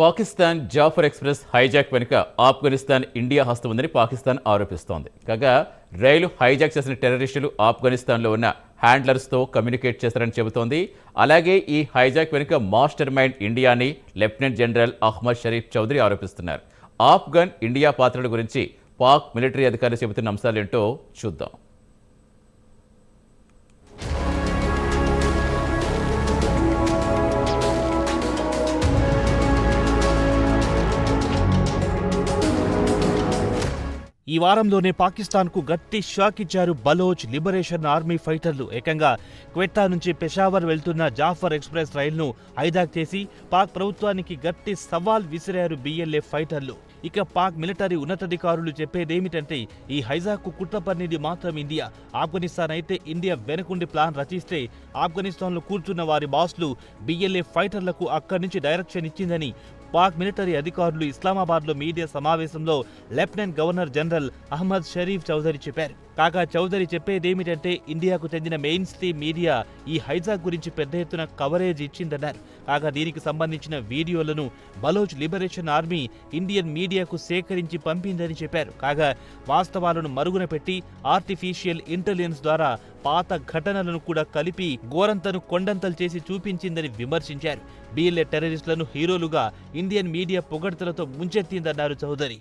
Pakistan Jafar express hijack వెనుక Afghanistan India హస్తం ఉందని పాకిస్తాన్ ఆరోపిస్తోంది. కాగా రైలు హైజాక్ చేసిన టెర్రరిస్టులు ఆఫ్ఘనిస్తాన్లో ఉన్న హ్యాండ్లర్స్తో కమ్యూనికేట్ చేశారని చెబుతోంది. అలాగే ఈ హైజాక్ వెనుక మాస్టర్ మైండ్ ఇండియాని లెఫ్టినెంట్ జనరల్ అహ్మద్ షరీఫ్ చౌదరి ఆరోపిస్తున్నారు. ఆఫ్ఘన్ ఇండియా పాత్రల గురించి పాక్ మిలిటరీ అధికారులు చెబుతున్న అంశాలేంటో చూద్దాం. ఈ వారంలోనే పాకిస్తాన్కు గట్టి షాక్ ఇచ్చారు బలోచ్ లిబరేషన్ ఆర్మీ ఫైటర్లు. ఏకంగా క్వెట్టా నుంచి పెషావర్ వెళ్తున్న జాఫర్ ఎక్స్ప్రెస్ రైలును హైజాక్ చేసి పాక్ ప్రభుత్వానికి గట్టి సవాల్ విసిరారు బిఎల్ఏ ఫైటర్లు. ఇక పాక్ మిలిటరీ ఉన్నతాధికారులు చెప్పేదేమిటంటే ఈ హైజాక్కు కుట్ర పన్నిది మాత్రం ఇండియా. ఆఫ్ఘనిస్తాన్ అయితే ఇండియా వెనుకుండి ప్లాన్ రచిస్తే ఆఫ్ఘనిస్తాన్లో కూర్చున్న వారి బాస్లు బిఎల్ఏ ఫైటర్లకు అక్కడి నుంచి డైరెక్షన్ ఇచ్చిందని పాక్ మిలిటరీ అధికారులు ఇస్లామాబాద్లో మీడియా సమావేశంలో lieutenant governor general Ahmed Sharif Chaudhary చెప్పారు. కాగా చౌదరి చెప్పేదేమిటంటే ఇండియాకు చెందిన మెయిన్ స్ట్రీమ్ మీడియా ఈ హైజాక్ గురించి పెద్ద ఎత్తున కవరేజ్ ఇచ్చిందన్నారు. కాగా దీనికి సంబంధించిన వీడియోలను బలోచ్ లిబరేషన్ ఆర్మీ ఇండియన్ మీడియాకు సేకరించి పంపిందని చెప్పారు. కాగా వాస్తవాలను మరుగున పెట్టి ఆర్టిఫిషియల్ ఇంటెలిజెన్స్ ద్వారా పాత ఘటనలను కూడా కలిపి గోరంతను కొండంతలు చేసి చూపించిందని విమర్శించారు. బిఎల్ఏ టెర్రరిస్టులను హీరోలుగా ఇండియన్ మీడియా పొగడ్తలతో ముంచెత్తిందన్నారు చౌదరి.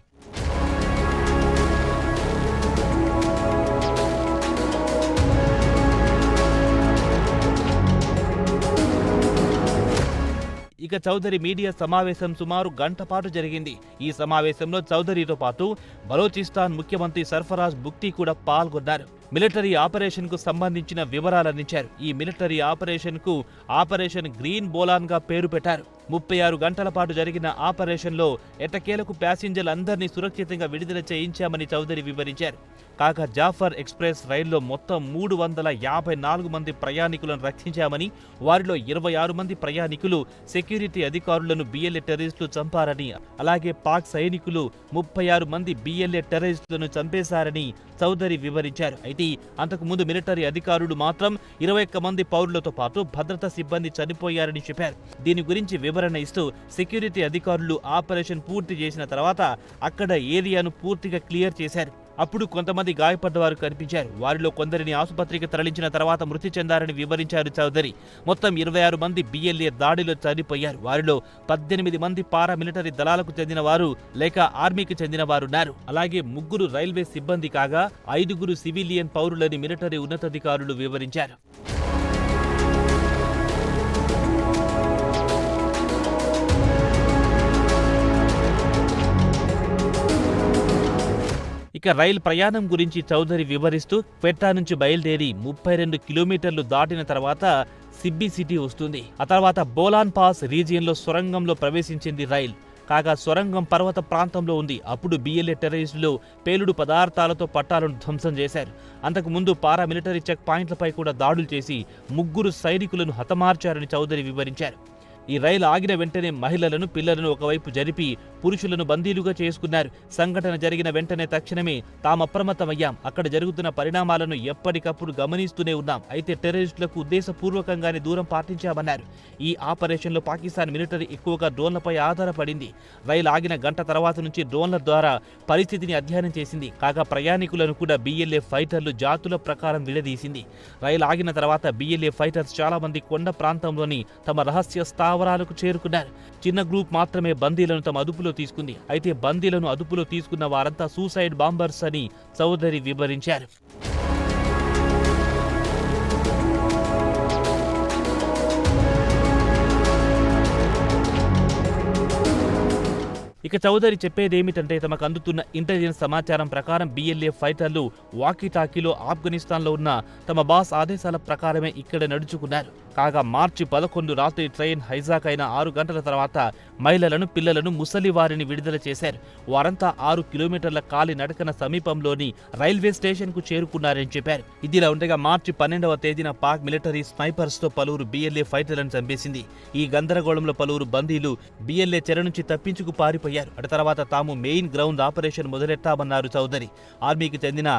ఇక చౌదరి మీడియా సమావేశం సుమారు గంట పాటు జరిగింది. ఈ సమావేశంలో చౌదరితో పాటు బలోచిస్తాన్ ముఖ్యమంత్రి సర్ఫరాజ్ బుక్టీ కూడా పాల్గొన్నారు. మిలిటరీ ఆపరేషన్ కు సంబంధించిన వివరాలందించారు. ఈ మిలిటరీ ఆపరేషన్ కు ఆపరేషన్ గ్రీన్ బోలాన్ గా పేరు పెట్టారు. 36 గంటల పాటు జరిగిన ఆపరేషన్లో ఎట్టకేలకు ప్యాసింజర్లందరినీ సురక్షితంగా విడుదల చేయించామని చౌదరి వివరించారు. కాగా జాఫర్ ఎక్స్ప్రెస్ రైల్లో మొత్తం 354 మంది ప్రయాణికులను రక్షించామని, వారిలో 26 మంది ప్రయాణికులు సెక్యూరిటీ అధికారులను బిఎల్ఏ టెర్రరిస్టులు చంపారని, అలాగే పాక్ సైనికులు 36 మంది బిఎల్ఏ టెర్రరిస్టులను చంపేశారని చౌదరి వివరించారు. అయితే అంతకు ముందు మిలిటరీ అధికారులు మాత్రం 21 మంది పౌరులతో పాటు భద్రతా సిబ్బంది చనిపోయారని చెప్పారు. దీని గురించి వివరణ ఇస్తూ సెక్యూరిటీ అధికారులు ఆపరేషన్ పూర్తి చేసిన తర్వాత అక్కడ ఏరియాను పూర్తిగా క్లియర్ చేశారు. అప్పుడు కొంతమంది గాయపడ్డవారు కనిపించారు. వారిలో కొందరిని ఆసుపత్రికి తరలించిన తర్వాత మృతి చెందారని వివరించారు చౌదరి. మొత్తం 26 మంది బిఎల్ఏ దాడిలో చనిపోయారు. వారిలో 18 మంది పారామిలిటరీ దళాలకు చెందిన వారు లేక ఆర్మీకి చెందిన వారున్నారు. అలాగే 3 రైల్వే సిబ్బంది కాగా 5 సివిలియన్ పౌరులని మిలిటరీ ఉన్నతాధికారులు వివరించారు. ఇక రైలు ప్రయాణం గురించి చౌదరి వివరిస్తూ క్వెట్టా నుంచి బయలుదేరి 32 కిలోమీటర్లు దాటిన తర్వాత సిబ్బి సిటీ వస్తుంది. ఆ తర్వాత బోలాన్ పాస్ రీజియన్లో సొరంగంలో ప్రవేశించింది రైలు. కాగా సొరంగం పర్వత ప్రాంతంలో ఉంది. అప్పుడు బిఎల్ఏ టెర్రరిస్టులు పేలుడు పదార్థాలతో పట్టాలను ధ్వంసం చేశారు. అంతకు ముందు పారామిలిటరీ చెక్ పాయింట్లపై కూడా దాడులు చేసి 3 సైనికులను హతమార్చారని చౌదరి వివరించారు. ఈ రైలు ఆగిన వెంటనే మహిళలను, పిల్లలను ఒకవైపు జరిపి పురుషులను బందీలుగా చేసుకున్నారు. సంఘటన జరిగిన వెంటనే తక్షణమే తాము అప్రమత్తమయ్యాం. అక్కడ జరుగుతున్న పరిణామాలను ఎప్పటికప్పుడు గమనిస్తూనే ఉన్నాం. అయితే టెర్రరిస్టులకు ఉద్దేశపూర్వకంగానే దూరం పాటించామన్నారు. ఈ ఆపరేషన్లో పాకిస్తాన్ మిలిటరీ ఎక్కువగా డ్రోన్లపై ఆధారపడింది. రైలు ఆగిన గంట తర్వాత నుంచి డ్రోన్ల ద్వారా పరిస్థితిని అధ్యయనం చేసింది. కాగా ప్రయాణికులను కూడా బిఎల్ఏ ఫైటర్లు జాతుల ప్రకారం విడదీసింది. రైలు ఆగిన తర్వాత బిఎల్ఏ ఫైటర్స్ చాలా మంది కొండ ప్రాంతంలోని తమ రహస్య స్థావరాలకు చేరుకున్నారు. చిన్న గ్రూప్ మాత్రమే బందీలను తమ అదుపులో తీసుకుంది. అయితే బందీలను అదుపులో తీసుకున్న వారంతా సూసైడ్ బాంబర్స్ అని చౌదరి వివరించారు. ఇక చౌదరి చెప్పేదేమిటంటే తమకు అందుతున్న ఇంటెలిజెన్స్ సమాచారం ప్రకారం బిఎల్ఏ ఫైటర్లు వాకీటాకీలో ఆఫ్ఘనిస్తాన్లో ఉన్న తమ బాస్ ఆదేశాల ప్రకారమే ఇక్కడ నడుచుకున్నారు. కాగా మార్చి 11 రాత్రి ట్రైన్ హైజాక్ అయిన 6 గంటల తర్వాత మహిళలను, పిల్లలను, ముసలి వారిని విడుదల చేశారు. వారంతా 6 కిలోమీటర్ల కాలి నడకన సమీపంలోని రైల్వే స్టేషన్ కు చేరుకున్నారని చెప్పారు. ఇదిలా ఉండగా మార్చి 12వ తేదీన పాక్ మిలిటరీ స్నైపర్స్ తో పలువురు బిఎల్ఏ ఫైటర్లను చంపేసింది. ఈ గందరగోళంలో పలువురు బందీలు బిఎల్ఏ చెర నుంచి తప్పించుకు పారిపోయారు. అటు తర్వాత తాము మెయిన్ గ్రౌండ్ ఆపరేషన్ మొదలెట్టామన్నారు చౌదరి. ఆర్మీకి చెందిన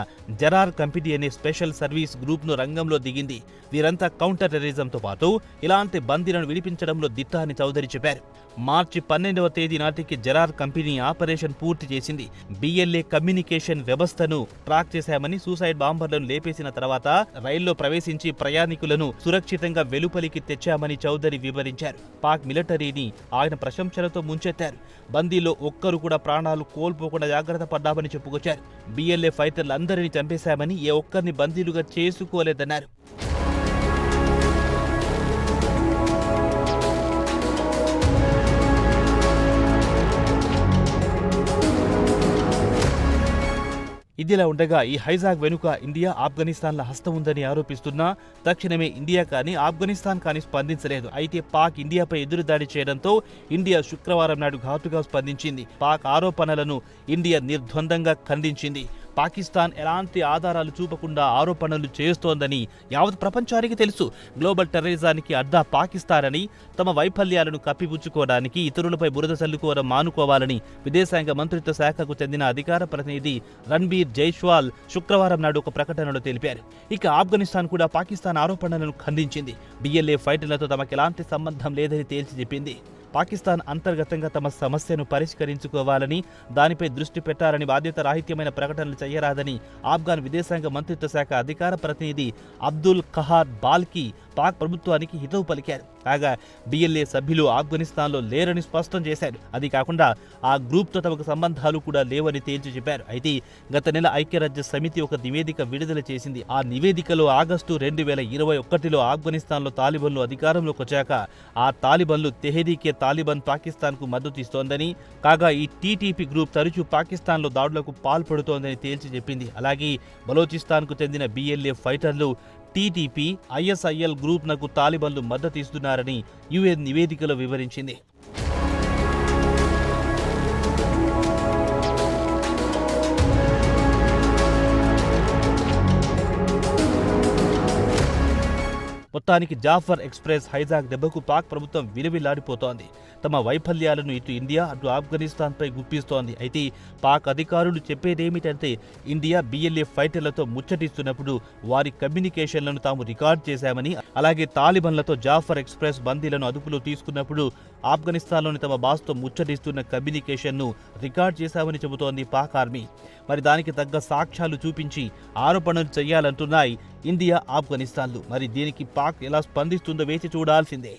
జరార్ కంపెనీ అనే స్పెషల్ సర్వీస్ గ్రూప్ ను రంగంలో దిగింది. వీరంతా కౌంటర్ టెర్రరిజంతో పాటు పాటు ఇలాంటి బందీలను విడిపించడంలో దిట్ట అని చౌదరి చెప్పారు. మార్చి 12వ తేదీ నాటికి జరార్ కంపెనీ ఆపరేషన్ పూర్తి చేసింది. బిఎల్ఏ కమ్యూనికేషన్ వ్యవస్థను ట్రాక్ చేశామని, సూసైడ్ బాంబర్లను లేపేసిన తర్వాత రైల్లో ప్రవేశించి ప్రయాణికులను సురక్షితంగా వెలుపలికి తెచ్చామని చౌదరి వివరించారు. పాక్ మిలిటరీని ఆయన ప్రశంసలతో ముంచెత్తారు. బందీలో ఒక్కరు కూడా ప్రాణాలు కోల్పోకుండా జాగ్రత్త పడ్డామని చెప్పుకొచ్చారు. బిఎల్ఏ ఫైటర్లందరినీ చంపేశామని, ఏ ఒక్కరిని బందీలుగా చేసుకోలేదన్నారు. ఇదిలా ఉండగా ఈ హైజాక్ వెనుక ఇండియా, ఆఫ్ఘనిస్తాన్ల హస్తం ఉందని ఆరోపిస్తున్నా తక్షణమే ఇండియా కానీ ఆఫ్ఘనిస్తాన్ కానీ స్పందించలేదు. అయితే పాక్ ఇండియాపై ఎదురుదాడి చేయడంతో ఇండియా శుక్రవారం నాడు ఘాటుగా స్పందించింది. పాక్ ఆరోపణలను ఇండియా నిర్ద్వందంగా ఖండించింది. పాకిస్తాన్ ఎలాంటి ఆధారాలు చూపకుండా ఆరోపణలు చేస్తోందని యావత్ ప్రపంచానికి తెలుసు. గ్లోబల్ టెర్రరిజానికి అడ్డా పాకిస్తాన్ అని, తమ వైఫల్యాలను కప్పిపుచ్చుకోవడానికి ఇతరులపై బురద చల్లుకోవడం మానుకోవాలని విదేశాంగ మంత్రిత్వ శాఖకు చెందిన అధికార ప్రతినిధి రణ్బీర్ జైస్వాల్ శుక్రవారం నాడు ఒక ప్రకటనలో తెలిపారు. ఇక ఆఫ్ఘనిస్తాన్ కూడా పాకిస్తాన్ ఆరోపణలను ఖండించింది. బిఎల్ఏ ఫైటర్లతో తమకు ఎలాంటి సంబంధం లేదని తేల్చి చెప్పింది. పాకిస్తాన్ అంతర్గతంగా తమ సమస్యను పరిష్కరించుకోవాలని, దానిపై దృష్టి పెట్టాలని, బాధ్యత రాహిత్యమైన ప్రకటనలు చేయరాదని ఆఫ్ఘాన్ విదేశాంగ మంత్రిత్వ శాఖ అధికార ప్రతినిధి అబ్దుల్ ఖహార్ బాల్కి పాక్ ప్రభుత్వానికి హితవు పలికారు. కాగా బిఎల్ఏ సభ్యులు ఆఫ్ఘనిస్తాన్లో లేరని స్పష్టం చేశారు. అది కాకుండా ఆ గ్రూప్తో తమకు సంబంధాలు కూడా లేవని తేల్చి చెప్పారు. అయితే గత నెల ఐక్యరాజ్య సమితి ఒక నివేదిక విడుదల చేసింది. ఆ నివేదికలో ఆగస్టు 2021లో ఆఫ్ఘనిస్తాన్లో తాలిబన్లు అధికారంలోకి వచ్చాక ఆ తాలిబన్లు తెహరీకే తాలిబాన్ పాకిస్తాన్కు మద్దతు ఇస్తోందని, కాగా ఈ టీటీపీ గ్రూప్ తరచూ పాకిస్తాన్లో దాడులకు పాల్పడుతోందని తేల్చి చెప్పింది. అలాగే బలోచిస్తాన్కు చెందిన బిఎల్ఏ ఫైటర్లు టీటీపీ, ఐఎస్ఐఎల్ గ్రూప్నకు తాలిబన్లు మద్దతు ఇస్తున్నారని యుఎన్ నివేదికలో వివరించింది. మొత్తానికి జాఫర్ ఎక్స్ప్రెస్ హైజాక్ దెబ్బకు పాక్ ప్రభుత్వం విలవిల్లాడిపోతోంది. తమ వైఫల్యాలను ఇటు ఇండియా, అటు ఆఫ్ఘనిస్తాన్పై గుప్పిస్తోంది. అయితే పాక్ అధికారులు చెప్పేదేమిటంటే ఇండియా బిఎల్ఏ ఫైటర్లతో ముచ్చటిస్తున్నప్పుడు వారి కమ్యూనికేషన్లను తాము రికార్డ్ చేశామని, అలాగే తాలిబన్లతో జాఫర్ ఎక్స్ప్రెస్ బందీలను అదుపులో తీసుకున్నప్పుడు ఆఫ్ఘనిస్తాన్లోని తమ బాస్తో ముచ్చటిస్తున్న కమ్యూనికేషన్ను రికార్డ్ చేశామని చెబుతోంది పాక్ ఆర్మీ. మరి దానికి తగ్గ సాక్ష్యాలు చూపించి ఆరోపణలు చేయాలంటున్నాయి ఇండియా, ఆఫ్ఘనిస్తాన్లు. మరి దీనికి పాక్ ఎలా స్పందిస్తుందో వేచి చూడాల్సిందే.